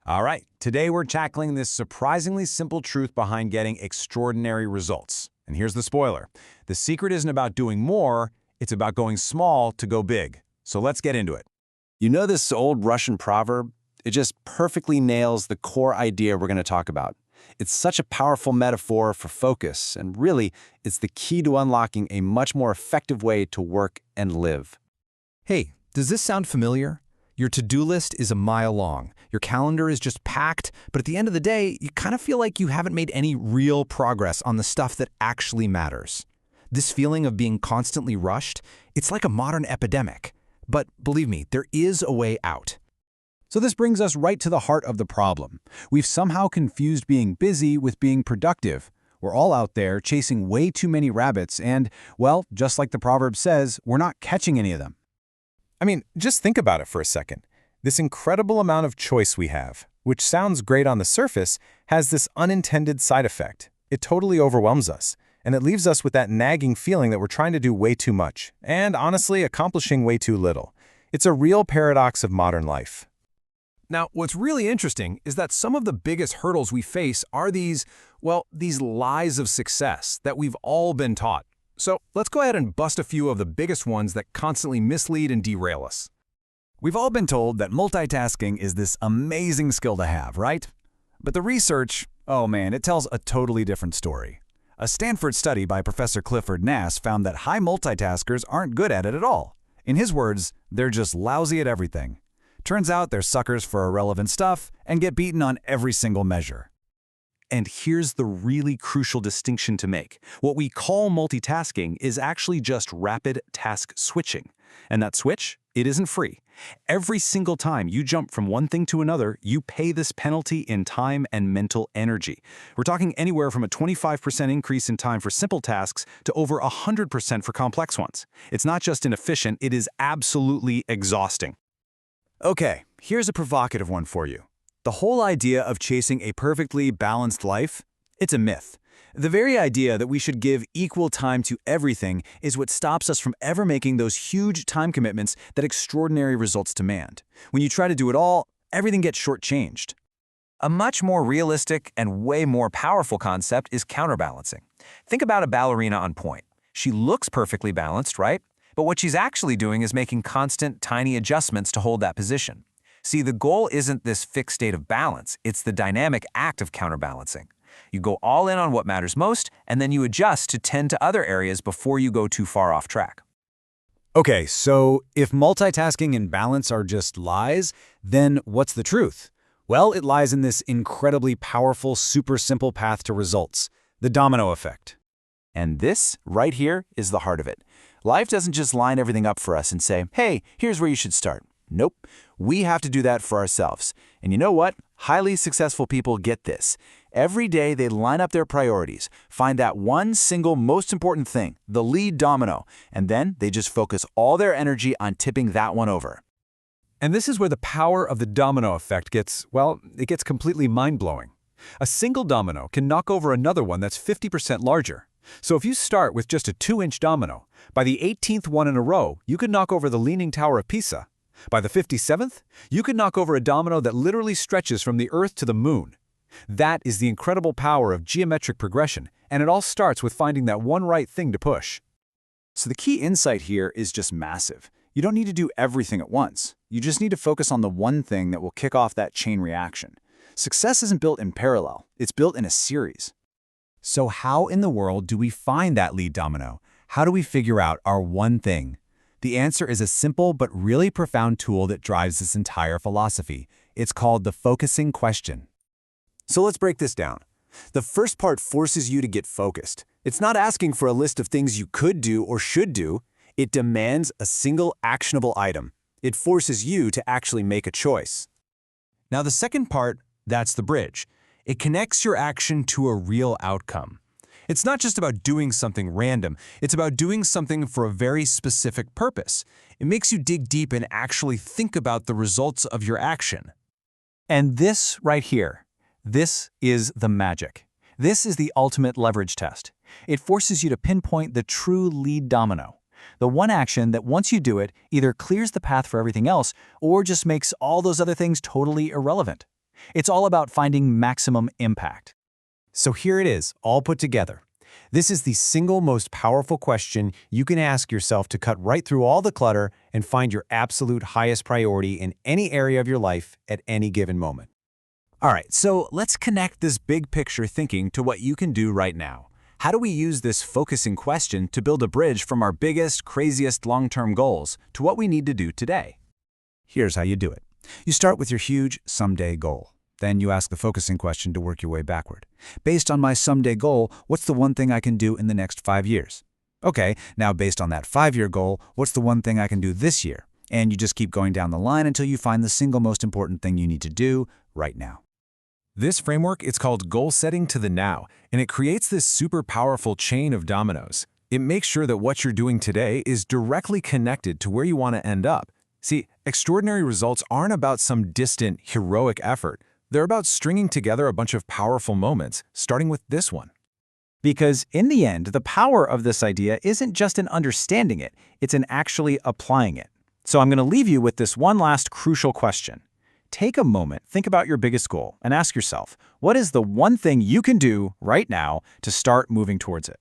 All right, today we're tackling this surprisingly simple truth behind getting extraordinary results. And here's the spoiler. The secret isn't about doing more, it's about going small to go big. So let's get into it. You know this old Russian proverb? It just perfectly nails the core idea we're going to talk about. It's such a powerful metaphor for focus, and really, it's the key to unlocking a much more effective way to work and live. Hey, does this sound familiar? Your to-do list is a mile long. Your calendar is just packed, but at the end of the day, you kind of feel like you haven't made any real progress on the stuff that actually matters. This feeling of being constantly rushed, it's like a modern epidemic. But believe me, there is a way out. So this brings us right to the heart of the problem. We've somehow confused being busy with being productive. We're all out there chasing way too many rabbits and, well, just like the proverb says, we're not catching any of them. I mean, just think about it for a second. This incredible amount of choice we have, which sounds great on the surface, has this unintended side effect. It totally overwhelms us, and it leaves us with that nagging feeling that we're trying to do way too much, and honestly, accomplishing way too little. It's a real paradox of modern life. Now, what's really interesting is that some of the biggest hurdles we face are these lies of success that we've all been taught. So let's go ahead and bust a few of the biggest ones that constantly mislead and derail us. We've all been told that multitasking is this amazing skill to have, right? But the research, oh man, it tells a totally different story. A Stanford study by Professor Clifford Nass found that high multitaskers aren't good at it at all. In his words, they're just lousy at everything. Turns out they're suckers for irrelevant stuff and get beaten on every single measure. And here's the really crucial distinction to make. What we call multitasking is actually just rapid task switching. And that switch, it isn't free. Every single time you jump from one thing to another, you pay this penalty in time and mental energy. We're talking anywhere from a 25% increase in time for simple tasks to over 100% for complex ones. It's not just inefficient, it is absolutely exhausting. Okay, here's a provocative one for you. The whole idea of chasing a perfectly balanced life, it's a myth. The very idea that we should give equal time to everything is what stops us from ever making those huge time commitments that extraordinary results demand. When you try to do it all, everything gets shortchanged. A much more realistic and way more powerful concept is counterbalancing. Think about a ballerina on point. She looks perfectly balanced, right? But what she's actually doing is making constant, tiny adjustments to hold that position. See, the goal isn't this fixed state of balance, it's the dynamic act of counterbalancing. You go all in on what matters most, and then you adjust to tend to other areas before you go too far off track. Okay, so if multitasking and balance are just lies, then what's the truth? Well, it lies in this incredibly powerful, super simple path to results, the domino effect. And this, right here, is the heart of it. Life doesn't just line everything up for us and say, hey, here's where you should start. Nope. We have to do that for ourselves. And you know what? Highly successful people get this. Every day they line up their priorities, find that one single most important thing, the lead domino, and then they just focus all their energy on tipping that one over. And this is where the power of the domino effect gets completely mind-blowing. A single domino can knock over another one that's 50% larger. So if you start with just a 2-inch domino, by the 18th one in a row, you could knock over the Leaning Tower of Pisa. By the 57th, you could knock over a domino that literally stretches from the Earth to the Moon. That is the incredible power of geometric progression, and it all starts with finding that one right thing to push. So the key insight here is just massive. You don't need to do everything at once. You just need to focus on the one thing that will kick off that chain reaction. Success isn't built in parallel, it's built in a series. So how in the world do we find that lead domino? How do we figure out our one thing? The answer is a simple but really profound tool that drives this entire philosophy. It's called the focusing question. So let's break this down. The first part forces you to get focused. It's not asking for a list of things you could do or should do. It demands a single actionable item. It forces you to actually make a choice. Now the second part, that's the bridge. It connects your action to a real outcome. It's not just about doing something random, it's about doing something for a very specific purpose. It makes you dig deep and actually think about the results of your action. And this right here, this is the magic. This is the ultimate leverage test. It forces you to pinpoint the true lead domino. The one action that once you do it, either clears the path for everything else or just makes all those other things totally irrelevant. It's all about finding maximum impact. So here it is, all put together. This is the single most powerful question you can ask yourself to cut right through all the clutter and find your absolute highest priority in any area of your life at any given moment. All right, so let's connect this big picture thinking to what you can do right now. How do we use this focusing question to build a bridge from our biggest, craziest long-term goals to what we need to do today? Here's how you do it. You start with your huge someday goal. Then you ask the focusing question to work your way backward. Based on my someday goal, what's the one thing I can do in the next 5 years? Okay, now based on that 5-year goal, what's the one thing I can do this year? And you just keep going down the line until you find the single most important thing you need to do right now. This framework is called goal setting to the now, and it creates this super powerful chain of dominoes. It makes sure that what you're doing today is directly connected to where you want to end up. See, extraordinary results aren't about some distant, heroic effort. They're about stringing together a bunch of powerful moments, starting with this one. Because in the end, the power of this idea isn't just in understanding it, it's in actually applying it. So I'm going to leave you with this one last crucial question. Take a moment, think about your biggest goal, and ask yourself, what is the one thing you can do right now to start moving towards it?